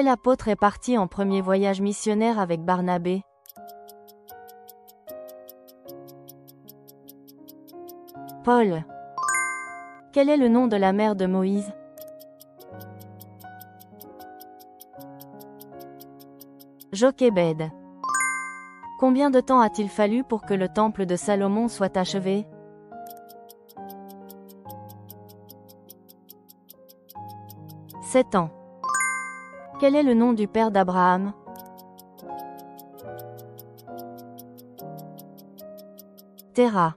Quel apôtre est parti en premier voyage missionnaire avec Barnabé? Paul. Quel est le nom de la mère de Moïse? Jochébed. Combien de temps a-t-il fallu pour que le temple de Salomon soit achevé? 7 ans. Quel est le nom du père d'Abraham? Terah.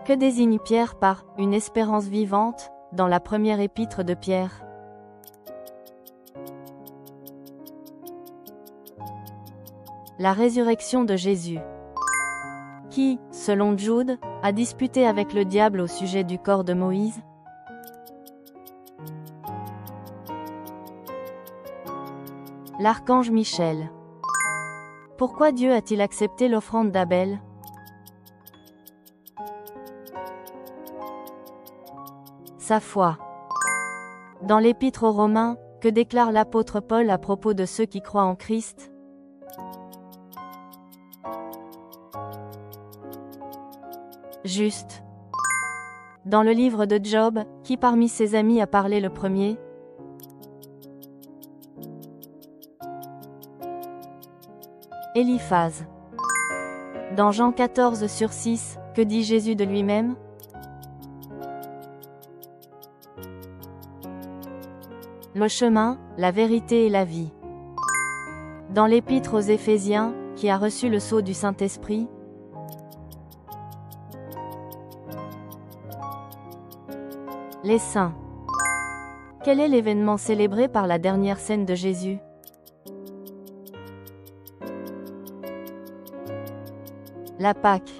Que désigne Pierre par « une espérance vivante » dans la première épître de Pierre? La résurrection de Jésus. Qui, selon Jude, a disputé avec le diable au sujet du corps de Moïse? L'archange Michel. Pourquoi Dieu a-t-il accepté l'offrande d'Abel? Sa foi. Dans l'Épître aux Romains, que déclare l'apôtre Paul à propos de ceux qui croient en Christ? Juste. Dans le livre de Job, qui parmi ses amis a parlé le premier? Éliphaz. Dans Jean 14/6, que dit Jésus de lui-même? Le chemin, la vérité et la vie. Dans l'Épître aux Éphésiens, qui a reçu le sceau du Saint-Esprit? Les saints. Quel est l'événement célébré par la dernière scène de Jésus? La Pâque.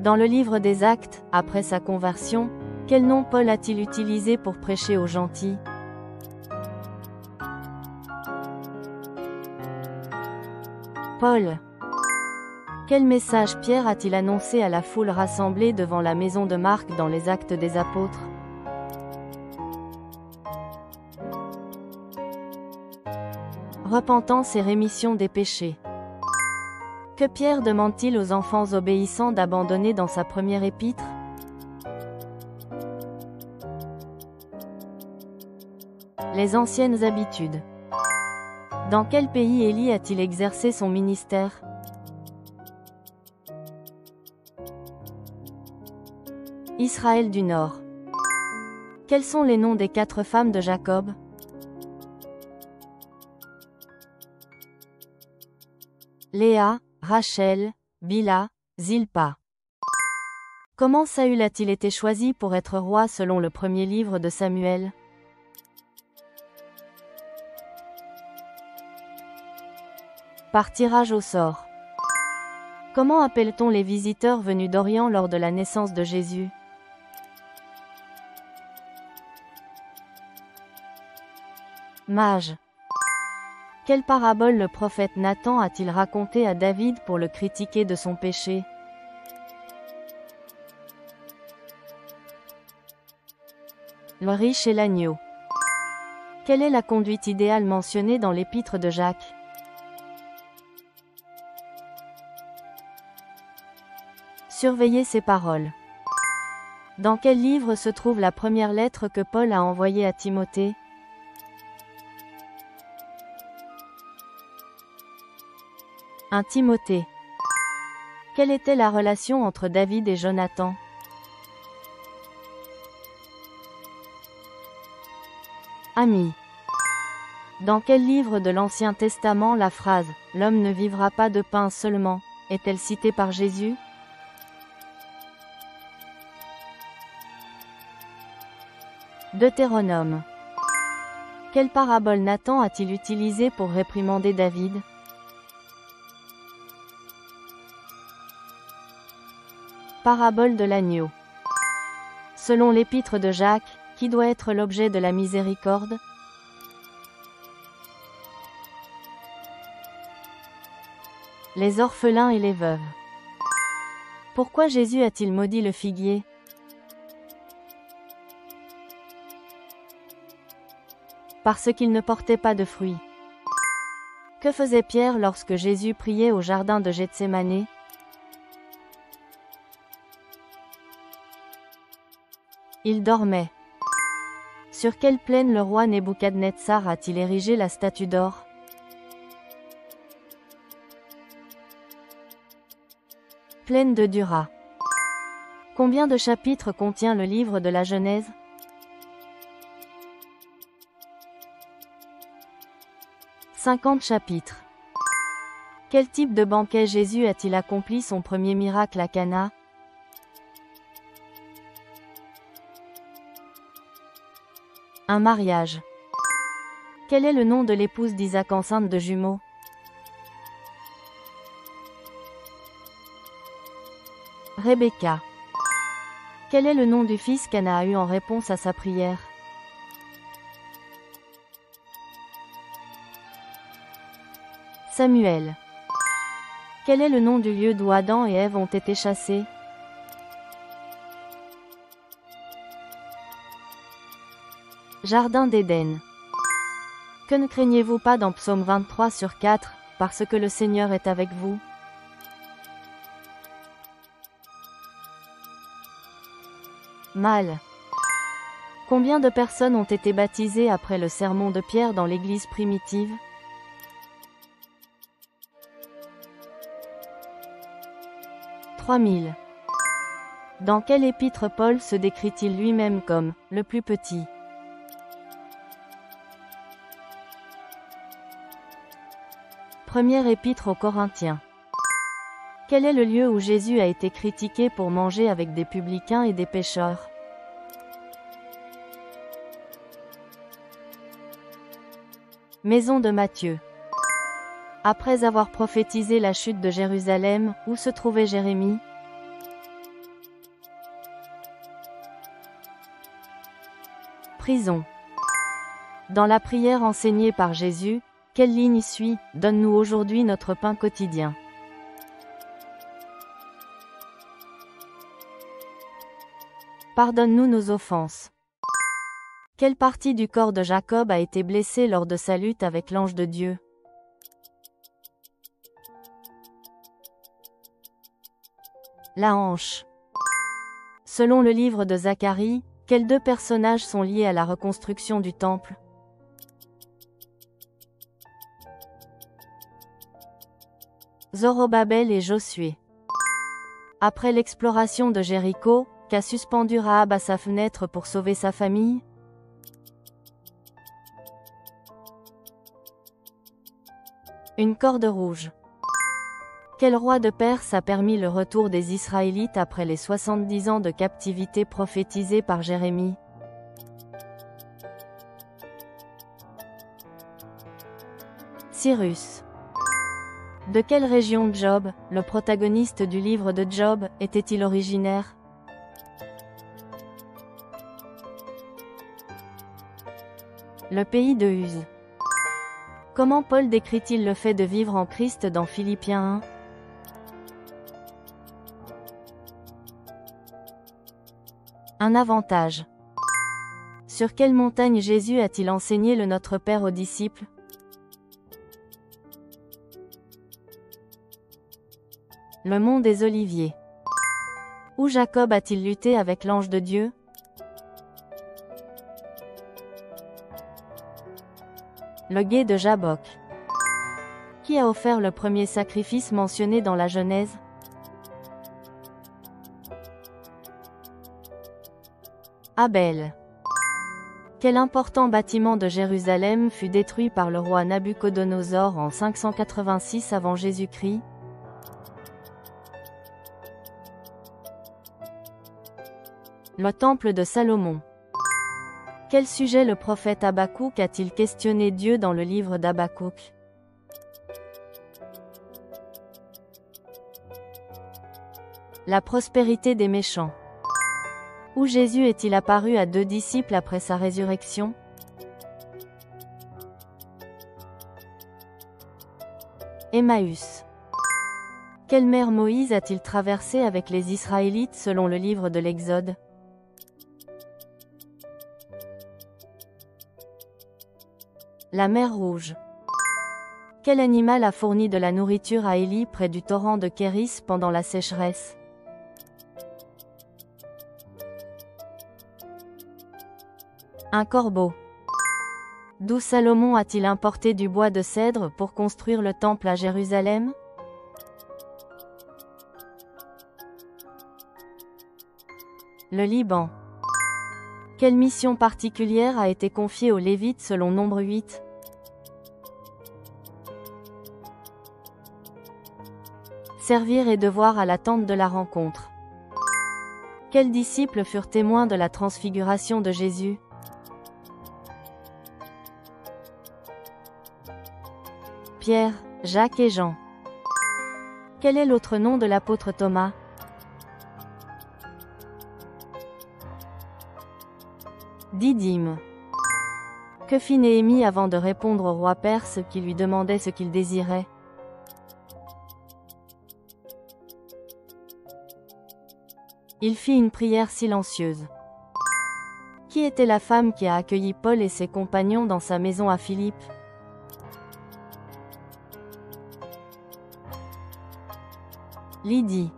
Dans le livre des Actes, après sa conversion, quel nom Paul a-t-il utilisé pour prêcher aux gentils? Paul. Quel message Pierre a-t-il annoncé à la foule rassemblée devant la maison de Marc dans les Actes des Apôtres? Repentance et rémission des péchés. Que Pierre demande-t-il aux enfants obéissants d'abandonner dans sa première épître? Les anciennes habitudes. Dans quel pays Élie a-t-il exercé son ministère? Israël du Nord. Quels sont les noms des 4 femmes de Jacob? Léa, Rachel, Bila, Zilpa. Comment Saül a-t-il été choisi pour être roi selon le premier livre de Samuel? Par tirage au sort. Comment appelle-t-on les visiteurs venus d'Orient lors de la naissance de Jésus? Mages. Quelle parabole le prophète Nathan a-t-il raconté à David pour le critiquer de son péché? Le riche et l'agneau. Quelle est la conduite idéale mentionnée dans l'épître de Jacques? Surveillez ces paroles. Dans quel livre se trouve la première lettre que Paul a envoyée à Timothée? Un Timothée. Quelle était la relation entre David et Jonathan? Amis. Dans quel livre de l'Ancien Testament la phrase « L'homme ne vivra pas de pain seulement » est-elle citée par Jésus? Deutéronome. Quelle parabole Nathan a-t-il utilisée pour réprimander David? Parabole de l'agneau. Selon l'épître de Jacques, qui doit être l'objet de la miséricorde? Les orphelins et les veuves. Pourquoi Jésus a-t-il maudit le figuier? Parce qu'il ne portait pas de fruits. Que faisait Pierre lorsque Jésus priait au jardin de Gethsémanée? Il dormait. Sur quelle plaine le roi Nebuchadnezzar a-t-il érigé la statue d'or? Plaine de Dura. Combien de chapitres contient le livre de la Genèse? 50 chapitres. Quel type de banquet Jésus a-t-il accompli son premier miracle à Cana? Un mariage. Quel est le nom de l'épouse d'Isaac enceinte de jumeaux? Rebecca. Quel est le nom du fils qu'Anna a eu en réponse à sa prière? Samuel. Quel est le nom du lieu d'où Adam et Ève ont été chassés? Jardin d'Éden. Que ne craignez-vous pas dans Psaume 23/4, parce que le Seigneur est avec vous? Mal. Combien de personnes ont été baptisées après le sermon de Pierre dans l'Église primitive? 3000. Dans quel épître Paul se décrit-il lui-même comme « le plus petit » ? Première épître aux Corinthiens. Quel est le lieu où Jésus a été critiqué pour manger avec des publicains et des pécheurs? Maison de Matthieu. Après avoir prophétisé la chute de Jérusalem, où se trouvait Jérémie? Prison. Dans la prière enseignée par Jésus, quelle ligne suit « Donne-nous aujourd'hui notre pain quotidien ». Pardonne-nous nos offenses. Quelle partie du corps de Jacob a été blessée lors de sa lutte avec l'ange de Dieu? La hanche. Selon le livre de Zacharie, quels deux personnages sont liés à la reconstruction du temple? Zorobabel et Josué. Après l'exploration de Jéricho, qu'a suspendu Rahab à sa fenêtre pour sauver sa famille? Une corde rouge. Quel roi de Perse a permis le retour des Israélites après les 70 ans de captivité prophétisés par Jérémie? Cyrus. De quelle région Job, le protagoniste du livre de Job, était-il originaire? Le pays de Uz. Comment Paul décrit-il le fait de vivre en Christ dans Philippiens 1? Un avantage. Sur quelle montagne Jésus a-t-il enseigné le Notre Père aux disciples? Le mont des Oliviers. Où Jacob a-t-il lutté avec l'ange de Dieu? Le gué de Jabbok. Qui a offert le premier sacrifice mentionné dans la Genèse? Abel. Quel important bâtiment de Jérusalem fut détruit par le roi Nabuchodonosor en 586 avant Jésus-Christ? Le temple de Salomon. Quel sujet le prophète Habakkuk a-t-il questionné Dieu dans le livre d'Habakkuk? La prospérité des méchants. Où Jésus est-il apparu à deux disciples après sa résurrection? Emmaüs. Quelle mer Moïse a-t-il traversé avec les Israélites selon le livre de l'Exode? La mer Rouge. Quel animal a fourni de la nourriture à Élie près du torrent de Kéris pendant la sécheresse? Un corbeau. D'où Salomon a-t-il importé du bois de cèdre pour construire le temple à Jérusalem? Le Liban. Quelle mission particulière a été confiée aux Lévites selon Nombre 8? Servir et devoir à la tente de la rencontre. Quels disciples furent témoins de la transfiguration de Jésus? Pierre, Jacques et Jean. Quel est l'autre nom de l'apôtre Thomas? Didyme. Que fit Néhémie avant de répondre au roi perse qui lui demandait ce qu'il désirait? Il fit une prière silencieuse. Qui était la femme qui a accueilli Paul et ses compagnons dans sa maison à Philippe? Lydie.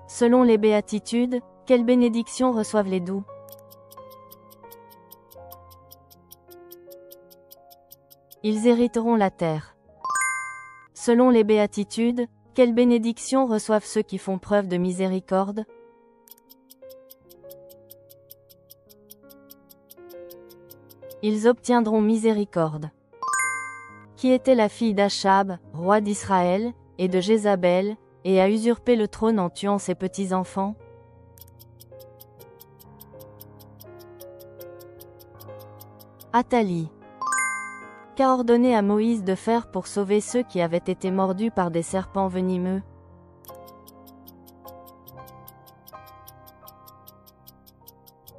Selon les béatitudes, quelle bénédiction reçoivent les doux? Ils hériteront la terre. Selon les béatitudes, quelle bénédiction reçoivent ceux qui font preuve de miséricorde? Ils obtiendront miséricorde. Qui était la fille d'Achab, roi d'Israël, et de Jézabel, et a usurpé le trône en tuant ses petits-enfants? Athalie. Qu'a ordonné à Moïse de faire pour sauver ceux qui avaient été mordus par des serpents venimeux?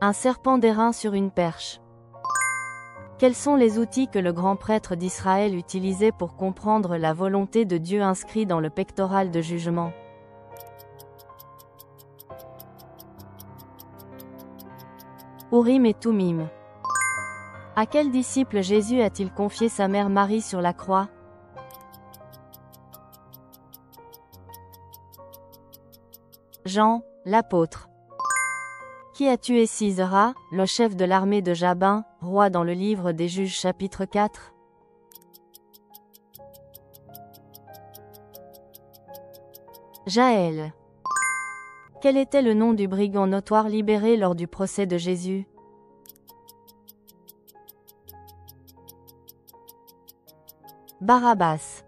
Un serpent d'airain sur une perche. Quels sont les outils que le grand prêtre d'Israël utilisait pour comprendre la volonté de Dieu inscrits dans le pectoral de jugement? Urim et Thummim. À quel disciple Jésus a-t-il confié sa mère Marie sur la croix? Jean, l'apôtre. Qui a tué Sisera, le chef de l'armée de Jabin, roi dans le livre des Juges chapitre 4? Jaël. Quel était le nom du brigand notoire libéré lors du procès de Jésus? Barabbas.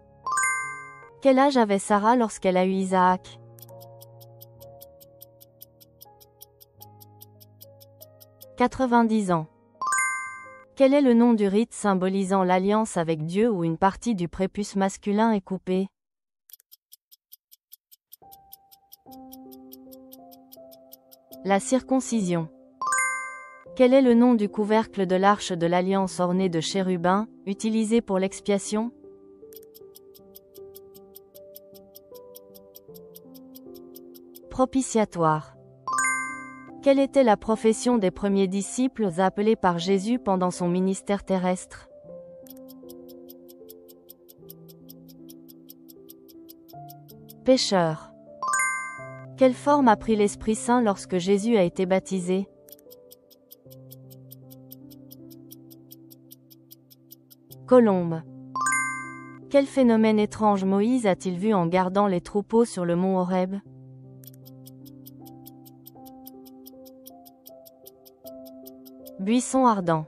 Quel âge avait Sarah lorsqu'elle a eu Isaac? « 90 ans. Quel est le nom du rite symbolisant l'alliance avec Dieu où une partie du prépuce masculin est coupée? La circoncision. Quel est le nom du couvercle de l'arche de l'alliance orné de chérubins, utilisé pour l'expiation? Propitiatoire. Quelle était la profession des premiers disciples appelés par Jésus pendant son ministère terrestre? Pécheurs. Quelle forme a pris l'Esprit Saint lorsque Jésus a été baptisé? Colombe. Quel phénomène étrange Moïse a-t-il vu en gardant les troupeaux sur le mont Horeb? Buisson ardent.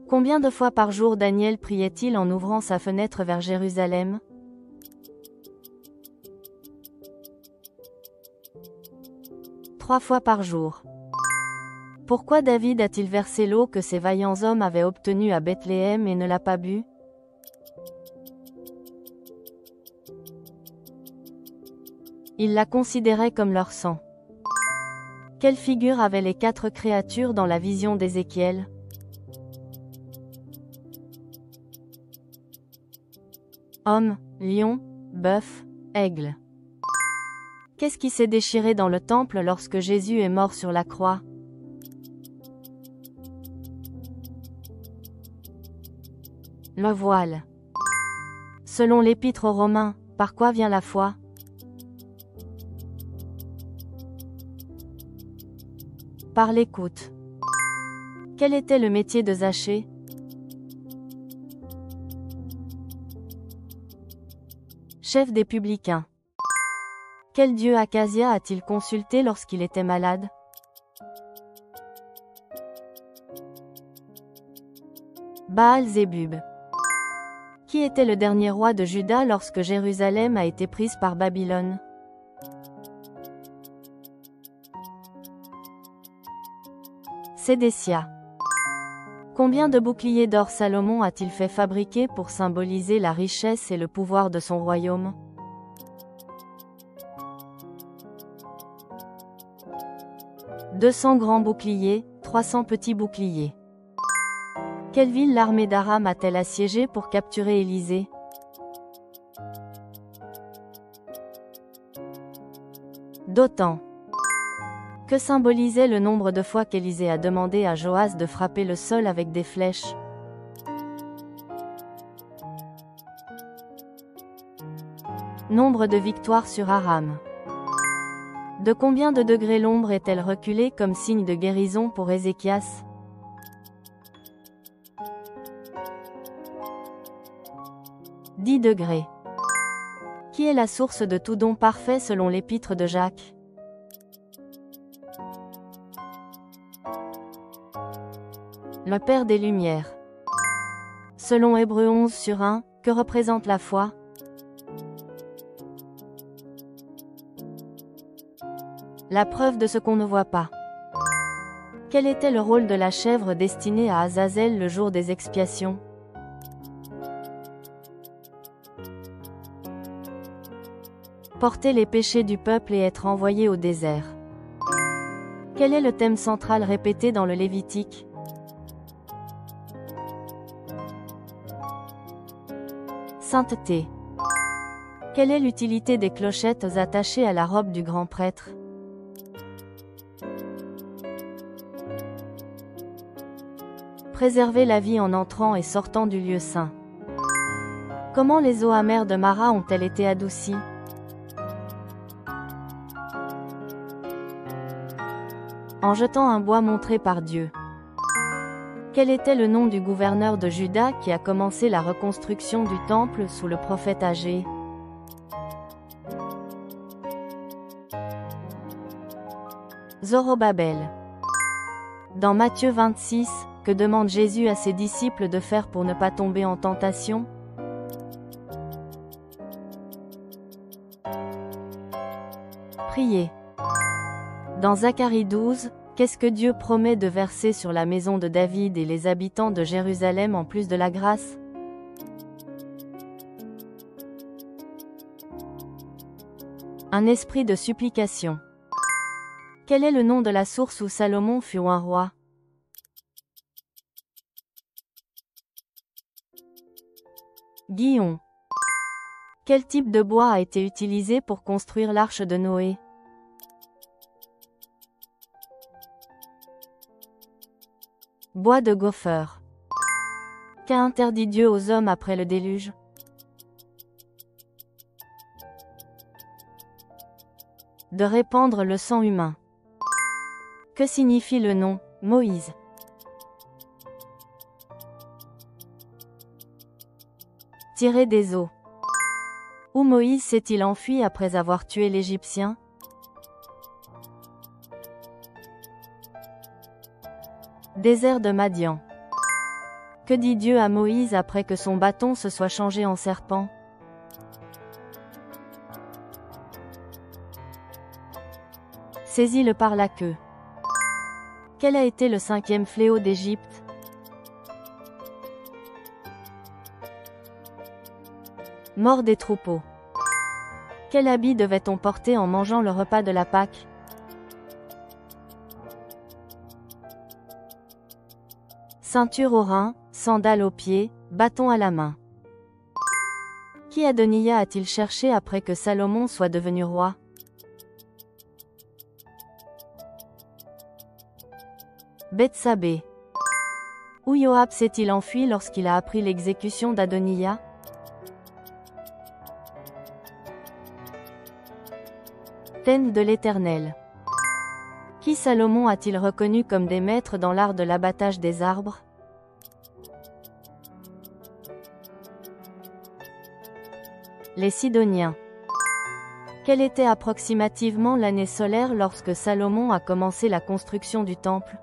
Combien de fois par jour Daniel priait-il en ouvrant sa fenêtre vers Jérusalem? Trois fois par jour. Pourquoi David a-t-il versé l'eau que ces vaillants hommes avaient obtenue à Bethléem et ne l'a pas bu? Ils la considéraient comme leur sang. Quelle figure avaient les 4 créatures dans la vision d'Ézéchiel? Homme, lion, bœuf, aigle. Qu'est-ce qui s'est déchiré dans le temple lorsque Jésus est mort sur la croix? Le voile. Selon l'Épître aux Romains, par quoi vient la foi? Par l'écoute. Quel était le métier de Zachée? Chef des publicains. Quel dieu Acasia a-t-il consulté lorsqu'il était malade? Baal-Zébub. Qui était le dernier roi de Juda lorsque Jérusalem a été prise par Babylone? Sédécia. Combien de boucliers d'or Salomon a-t-il fait fabriquer pour symboliser la richesse et le pouvoir de son royaume? 200 grands boucliers, 300 petits boucliers. Quelle ville l'armée d'Aram a-t-elle assiégée pour capturer Élysée? Dothan. Que symbolisait le nombre de fois qu'Élisée a demandé à Joas de frapper le sol avec des flèches? Nombre de victoires sur Aram. De combien de degrés l'ombre est-elle reculée comme signe de guérison pour Ézéchias? 10 degrés. Qui est la source de tout don parfait selon l'Épître de Jacques? Le Père des Lumières. Selon Hébreux 11/1, que représente la foi? La preuve de ce qu'on ne voit pas. Quel était le rôle de la chèvre destinée à Azazel le jour des expiations? Porter les péchés du peuple et être envoyé au désert. Quel est le thème central répété dans le Lévitique? Sainteté. Quelle est l'utilité des clochettes attachées à la robe du grand prêtre? Préserver la vie en entrant et sortant du lieu saint. Comment les eaux amères de Mara ont-elles été adoucies? En jetant un bois montré par Dieu. Quel était le nom du gouverneur de Juda qui a commencé la reconstruction du temple sous le prophète Agée? Zorobabel. Dans Matthieu 26, que demande Jésus à ses disciples de faire pour ne pas tomber en tentation? Prier. Dans Zacharie 12, qu'est-ce que Dieu promet de verser sur la maison de David et les habitants de Jérusalem en plus de la grâce? Un esprit de supplication. Quel est le nom de la source où Salomon fut un roi? Guion. Quel type de bois a été utilisé pour construire l'arche de Noé? Bois de gopher. Qu'a interdit Dieu aux hommes après le déluge? De répandre le sang humain. Que signifie le nom Moïse? Tirer des eaux. Où Moïse s'est-il enfui après avoir tué l'Égyptien? Désert de Madian. Que dit Dieu à Moïse après que son bâton se soit changé en serpent? Saisis-le par la queue. Quel a été le 5e fléau d'Égypte? Mort des troupeaux. Quel habit devait-on porter en mangeant le repas de la Pâque? Ceinture aux reins, sandales aux pieds, bâton à la main. Qui Adoniya a-t-il cherché après que Salomon soit devenu roi? Bethsabée. Où Joab s'est-il enfui lorsqu'il a appris l'exécution d'Adoniya? Tente de l'Éternel. Qui Salomon a-t-il reconnu comme des maîtres dans l'art de l'abattage des arbres? Les Sidoniens. Quelle était approximativement l'année solaire lorsque Salomon a commencé la construction du temple?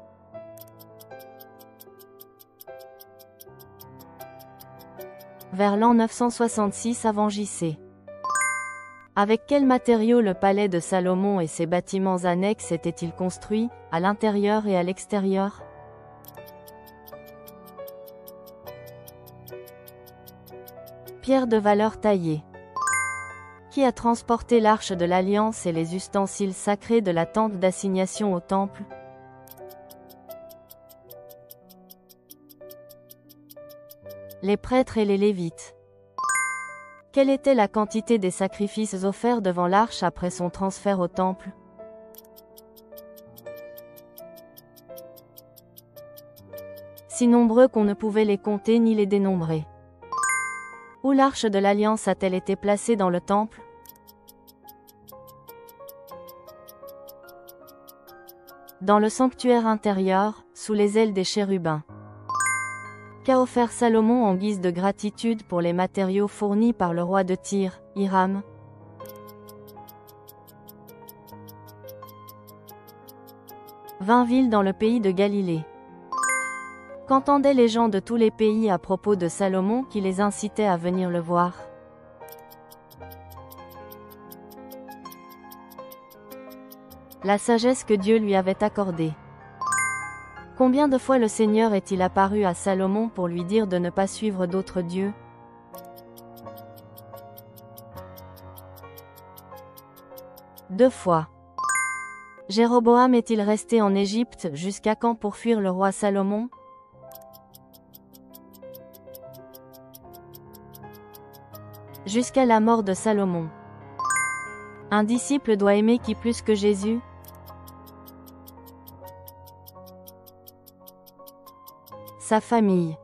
Vers l'an 966 avant J.C. Avec quels matériaux le palais de Salomon et ses bâtiments annexes étaient-ils construits, à l'intérieur et à l'extérieur? Pierre de valeur taillée. Qui a transporté l'arche de l'Alliance et les ustensiles sacrés de la tente d'assignation au temple? Les prêtres et les Lévites. Quelle était la quantité des sacrifices offerts devant l'arche après son transfert au temple? Si nombreux qu'on ne pouvait les compter ni les dénombrer. Où l'arche de l'Alliance a-t-elle été placée dans le temple? Dans le sanctuaire intérieur, sous les ailes des chérubins. Qu'a offert Salomon en guise de gratitude pour les matériaux fournis par le roi de Tyr, Hiram? Vingt villes dans le pays de Galilée. Qu'entendaient les gens de tous les pays à propos de Salomon qui les incitait à venir le voir? La sagesse que Dieu lui avait accordée. Combien de fois le Seigneur est-il apparu à Salomon pour lui dire de ne pas suivre d'autres dieux? Deux fois. Jéroboam est-il resté en Égypte jusqu'à quand pour fuir le roi Salomon? Jusqu'à la mort de Salomon. Un disciple doit aimer qui plus que Jésus? Sa famille.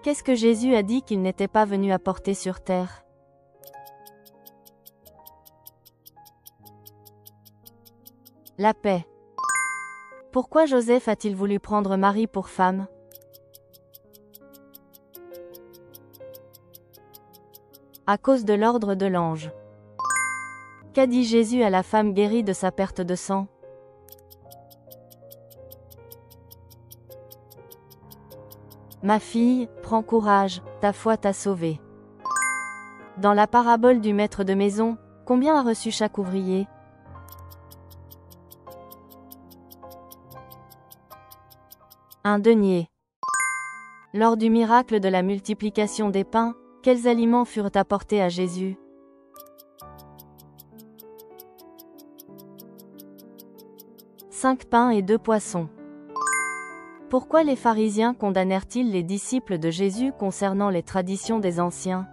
Qu'est-ce que Jésus a dit qu'il n'était pas venu apporter sur terre? La paix. Pourquoi Joseph a-t-il voulu prendre Marie pour femme? À cause de l'ordre de l'ange. Qu'a dit Jésus à la femme guérie de sa perte de sang? Ma fille, prends courage, ta foi t'a sauvée. Dans la parabole du maître de maison, combien a reçu chaque ouvrier? Un denier. Lors du miracle de la multiplication des pains, quels aliments furent apportés à Jésus? Cinq pains et 2 poissons. Pourquoi les pharisiens condamnèrent-ils les disciples de Jésus concernant les traditions des anciens?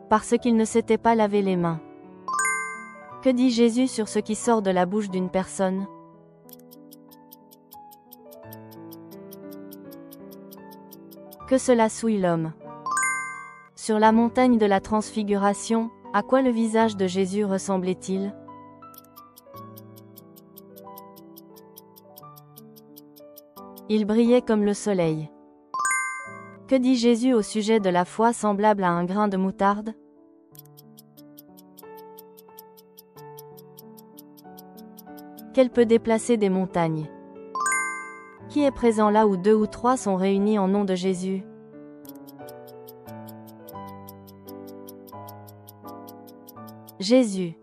Parce qu'ils ne s'étaient pas lavé les mains. Que dit Jésus sur ce qui sort de la bouche d'une personne? Que cela souille l'homme. Sur la montagne de la Transfiguration, à quoi le visage de Jésus ressemblait-il? Il brillait comme le soleil. Que dit Jésus au sujet de la foi semblable à un grain de moutarde? Qu'elle peut déplacer des montagnes. Qui est présent là où 2 ou 3 sont réunis en nom de Jésus? Jésus.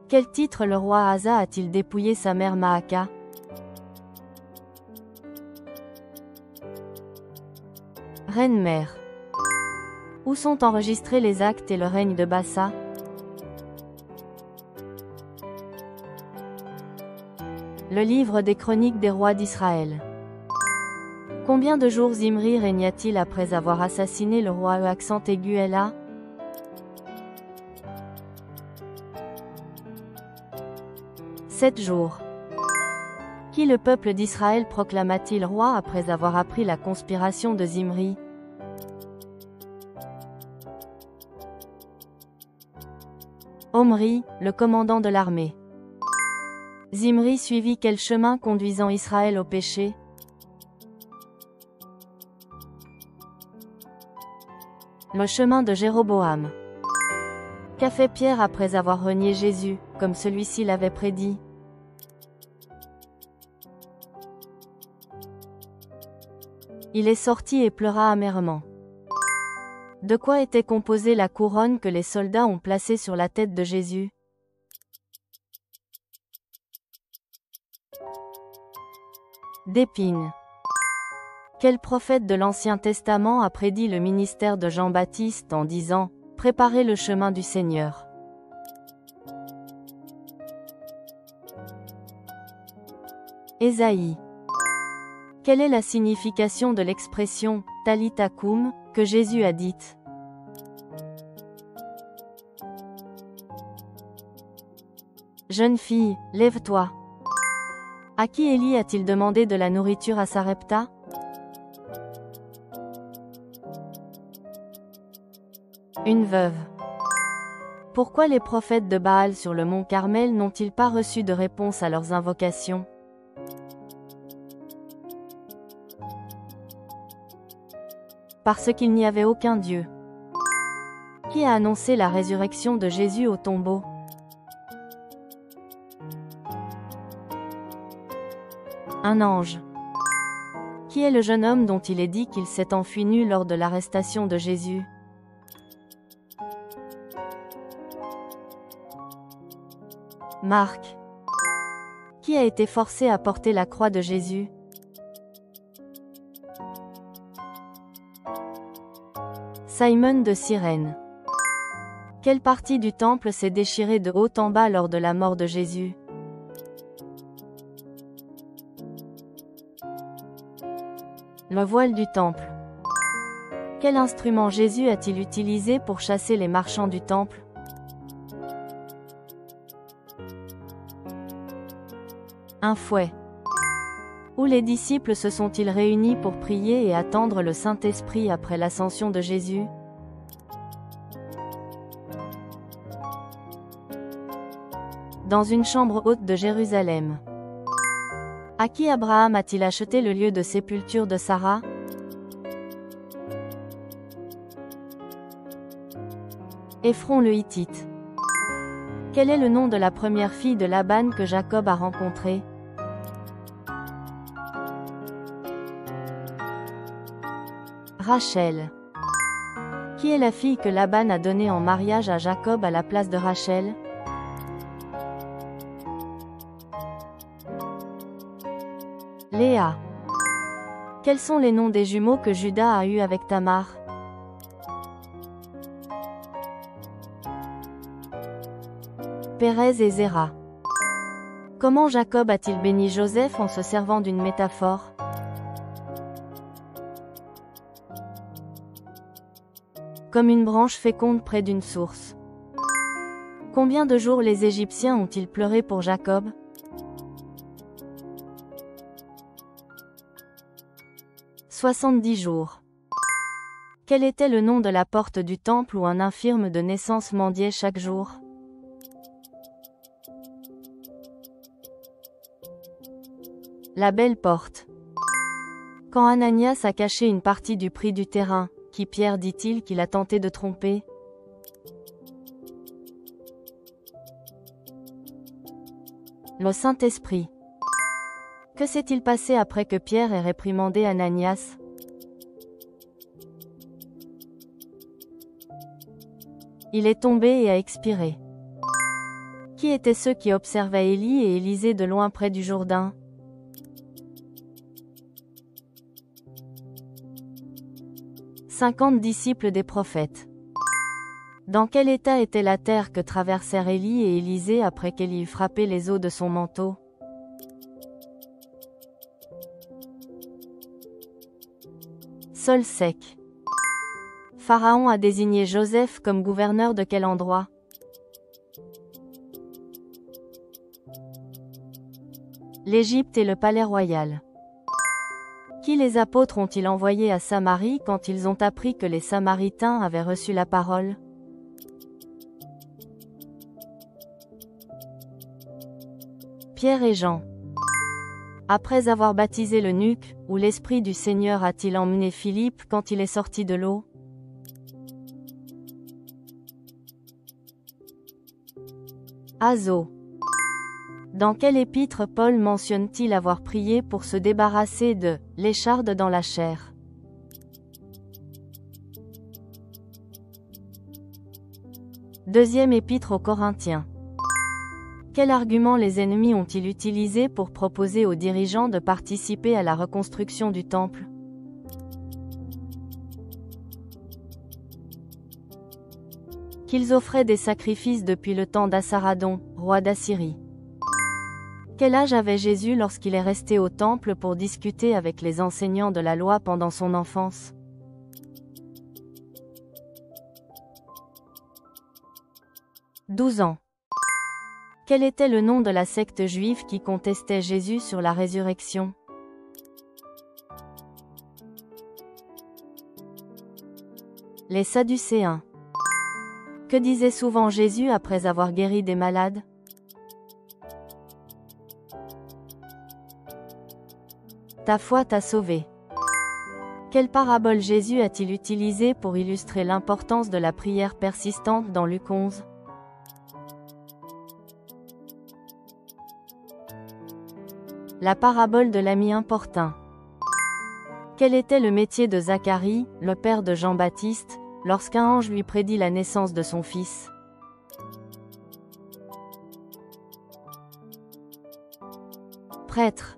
Quel titre le roi Asa a-t-il dépouillé sa mère Maaka? Reine-mère. Où sont enregistrés les actes et le règne de Bassa? Le livre des chroniques des rois d'Israël. Combien de jours Zimri régna-t-il après avoir assassiné le roi accent aigu Ela? 7 jours. Qui le peuple d'Israël proclama-t-il roi après avoir appris la conspiration de Zimri? Omri, le commandant de l'armée. Zimri suivit quel chemin conduisant Israël au péché? Le chemin de Jéroboam. Qu'a fait Pierre après avoir renié Jésus, comme celui-ci l'avait prédit? Il est sorti et pleura amèrement. De quoi était composée la couronne que les soldats ont placée sur la tête de Jésus? D'épines. Quel prophète de l'Ancien Testament a prédit le ministère de Jean-Baptiste en disant « Préparez le chemin du Seigneur ». Ésaïe. Quelle est la signification de l'expression « Talitha koum » que Jésus a dite? Jeune fille, lève-toi. À qui Élie a-t-il demandé de la nourriture à Sarepta? Une veuve. Pourquoi les prophètes de Baal sur le mont Carmel n'ont-ils pas reçu de réponse à leurs invocations? Parce qu'il n'y avait aucun Dieu. Qui a annoncé la résurrection de Jésus au tombeau? Un ange. Qui est le jeune homme dont il est dit qu'il s'est enfui nu lors de l'arrestation de Jésus? Marc. Qui a été forcé à porter la croix de Jésus? Simon de Cyrène. Quelle partie du temple s'est déchirée de haut en bas lors de la mort de Jésus? Le voile du temple. Quel instrument Jésus a-t-il utilisé pour chasser les marchands du temple? Un fouet. Où les disciples se sont-ils réunis pour prier et attendre le Saint-Esprit après l'ascension de Jésus? Dans une chambre haute de Jérusalem. À qui Abraham a-t-il acheté le lieu de sépulture de Sarah? Éphron le Hittite. Quel est le nom de la première fille de Laban que Jacob a rencontrée? Rachel. Qui est la fille que Laban a donnée en mariage à Jacob à la place de Rachel? Léa. Quels sont les noms des jumeaux que Judas a eus avec Tamar? Pérez et Zéra. Comment Jacob a-t-il béni Joseph en se servant d'une métaphore? Comme une branche féconde près d'une source. Combien de jours les Égyptiens ont-ils pleuré pour Jacob? 70 jours. Quel était le nom de la porte du temple où un infirme de naissance mendiait chaque jour? La belle porte. Quand Ananias a caché une partie du prix du terrain, qui Pierre dit-il qu'il a tenté de tromper? Le Saint-Esprit. Que s'est-il passé après que Pierre ait réprimandé Ananias? Il est tombé et a expiré. Qui étaient ceux qui observaient Élie et Élisée de loin près du Jourdain? « 50 disciples des prophètes. Dans quel état était la terre que traversèrent Élie et Élisée après qu'Élie eut frappé les eaux de son manteau? Sol sec. Pharaon a désigné Joseph comme gouverneur de quel endroit? L'Égypte et le palais royal. Qui les apôtres ont-ils envoyés à Samarie quand ils ont appris que les Samaritains avaient reçu la parole? Pierre et Jean. Après avoir baptisé l'eunuque, où l'Esprit du Seigneur a-t-il emmené Philippe quand il est sorti de l'eau? Azo. Dans quel épître Paul mentionne-t-il avoir prié pour se débarrasser de « l'écharde dans la chair » ? Deuxième épître aux Corinthiens. Quel argument les ennemis ont-ils utilisé pour proposer aux dirigeants de participer à la reconstruction du temple? Qu'ils offraient des sacrifices depuis le temps d'Assaradon, roi d'Assyrie. Quel âge avait Jésus lorsqu'il est resté au temple pour discuter avec les enseignants de la loi pendant son enfance? « 12 ans. Quel était le nom de la secte juive qui contestait Jésus sur la résurrection? Les Sadducéens. Que disait souvent Jésus après avoir guéri des malades? Ta foi t'a sauvé. Quelle parabole Jésus a-t-il utilisée pour illustrer l'importance de la prière persistante dans Luc 11? La parabole de l'ami importun. Quel était le métier de Zacharie, le père de Jean-Baptiste, lorsqu'un ange lui prédit la naissance de son fils? Prêtre.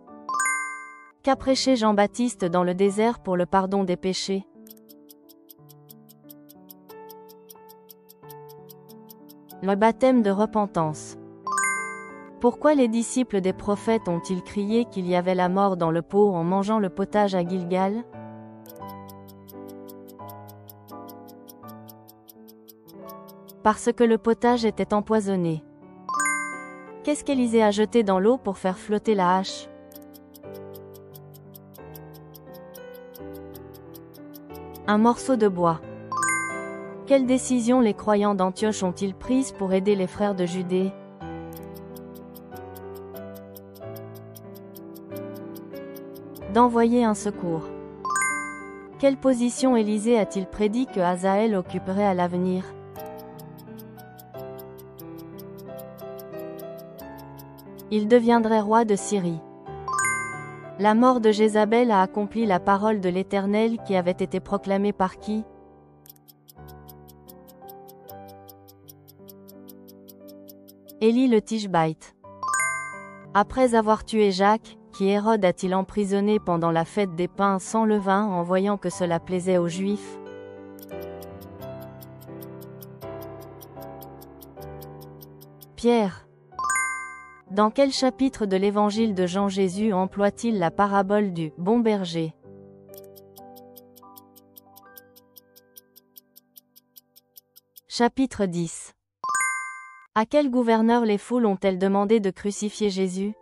Qu'a prêché Jean-Baptiste dans le désert pour le pardon des péchés? Le baptême de repentance. Pourquoi les disciples des prophètes ont-ils crié qu'il y avait la mort dans le pot en mangeant le potage à Gilgal? Parce que le potage était empoisonné. Qu'est-ce qu'Élisée a jeté dans l'eau pour faire flotter la hache? Un morceau de bois. Quelle décision les croyants d'Antioche ont-ils prise pour aider les frères de Judée? D'envoyer un secours. Quelle position Élisée a-t-il prédit que Hazaël occuperait à l'avenir? Il deviendrait roi de Syrie. La mort de Jézabel a accompli la parole de l'Éternel qui avait été proclamée par qui? Élie le Tishbite. Après avoir tué Jacques, qui Hérode a-t-il emprisonné pendant la fête des pains sans levain en voyant que cela plaisait aux Juifs? Pierre. Dans quel chapitre de l'évangile de Jean Jésus emploie-t-il la parabole du « bon berger » ? Chapitre 10. À quel gouverneur les foules ont-elles demandé de crucifier Jésus?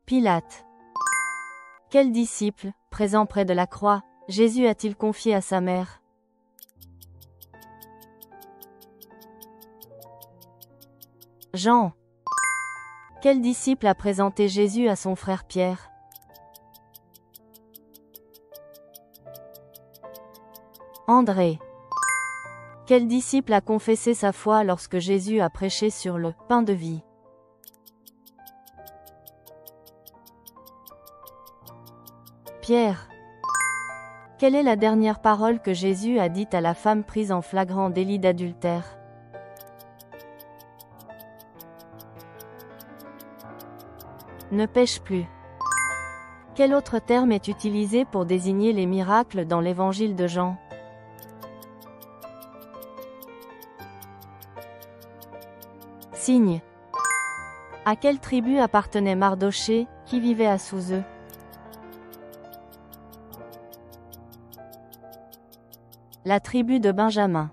Pilate. Quel disciple, présent près de la croix, Jésus a-t-il confié à sa mère? Jean. Quel disciple a présenté Jésus à son frère Pierre? André. Quel disciple a confessé sa foi lorsque Jésus a prêché sur le pain de vie? Pierre. Quelle est la dernière parole que Jésus a dite à la femme prise en flagrant délit d'adultère? Ne pêche plus. Quel autre terme est utilisé pour désigner les miracles dans l'évangile de Jean? Signe. À quelle tribu appartenait Mardochée, qui vivait à Souzeux? La tribu de Benjamin.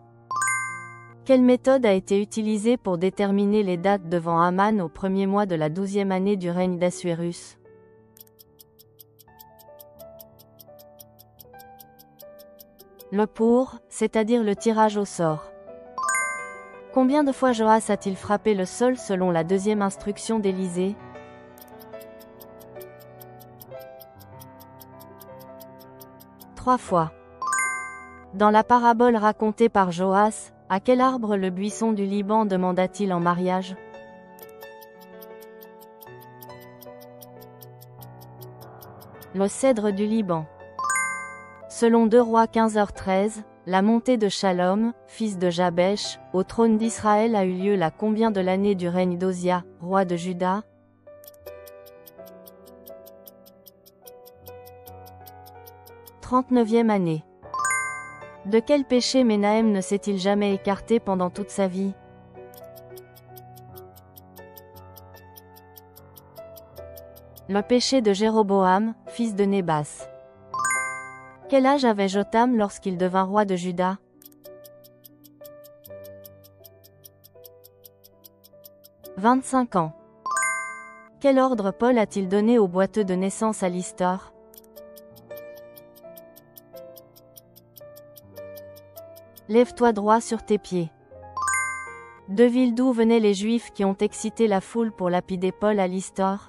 Quelle méthode a été utilisée pour déterminer les dates devant Aman au premier mois de la 12e année du règne d'Assuérus? Le pour, c'est-à-dire le tirage au sort. Combien de fois Joas a-t-il frappé le sol selon la deuxième instruction d'Élisée? 3 fois. Dans la parabole racontée par Joas, à quel arbre le buisson du Liban demanda-t-il en mariage? Le cèdre du Liban. Selon 2 Rois 15h13, la montée de Shalom, fils de Jabesh, au trône d'Israël a eu lieu la combien de l'année du règne d'Osia, roi de Juda? 39e année. De quel péché Ménahem ne s'est-il jamais écarté pendant toute sa vie? Le péché de Jéroboam, fils de Nébat. Quel âge avait Jotham lorsqu'il devint roi de Juda? 25 ans. Quel ordre Paul a-t-il donné au boiteux de naissance à Listor? Lève-toi droit sur tes pieds. De villes d'où venaient les Juifs qui ont excité la foule pour lapider Paul à Listor?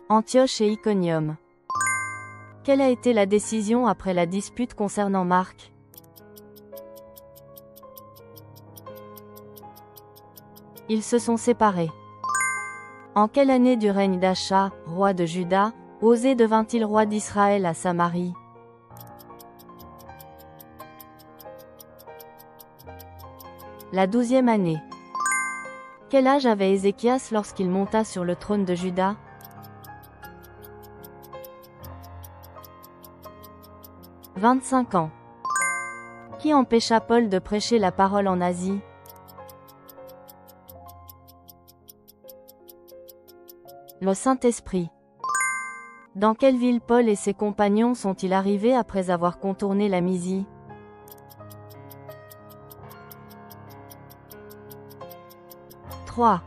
Antioche et Iconium. Quelle a été la décision après la dispute concernant Marc? Ils se sont séparés. En quelle année du règne d'Acha, roi de Juda, Osée devint-il roi d'Israël à Samarie? La 12e année. Quel âge avait Ézéchias lorsqu'il monta sur le trône de Juda? 25 ans. Qui empêcha Paul de prêcher la parole en Asie? Le Saint-Esprit. Dans quelle ville Paul et ses compagnons sont-ils arrivés après avoir contourné la Mysie? « 3.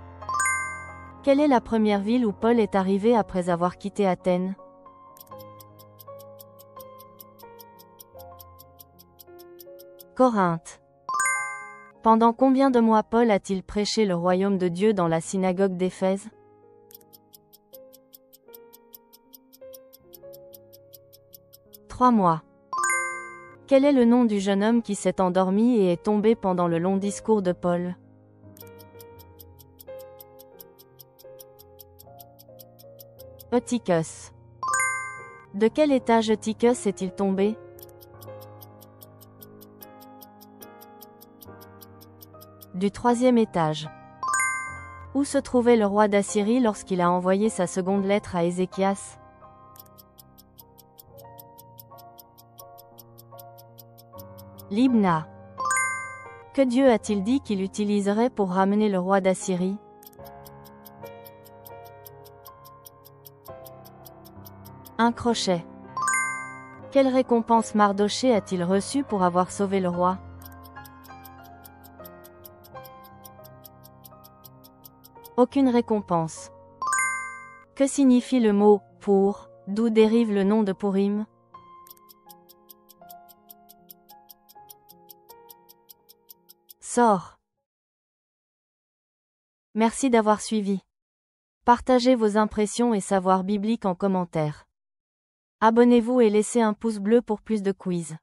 Quelle est la première ville où Paul est arrivé après avoir quitté Athènes? Corinthe. Pendant combien de mois Paul a-t-il prêché le royaume de Dieu dans la synagogue d'Éphèse? 3 mois. Quel est le nom du jeune homme qui s'est endormi et est tombé pendant le long discours de Paul? Eutychus. De quel étage Eutychus est-il tombé? Du 3e étage. Où se trouvait le roi d'Assyrie lorsqu'il a envoyé sa seconde lettre à Ézéchias? Libna. Que Dieu a-t-il dit qu'il utiliserait pour ramener le roi d'Assyrie? Un crochet. Quelle récompense Mardochée a-t-il reçue pour avoir sauvé le roi? Aucune récompense. Que signifie le mot « pour », d'où dérive le nom de Purim? Sort. Merci d'avoir suivi. Partagez vos impressions et savoirs bibliques en commentaire. Abonnez-vous et laissez un pouce bleu pour plus de quiz.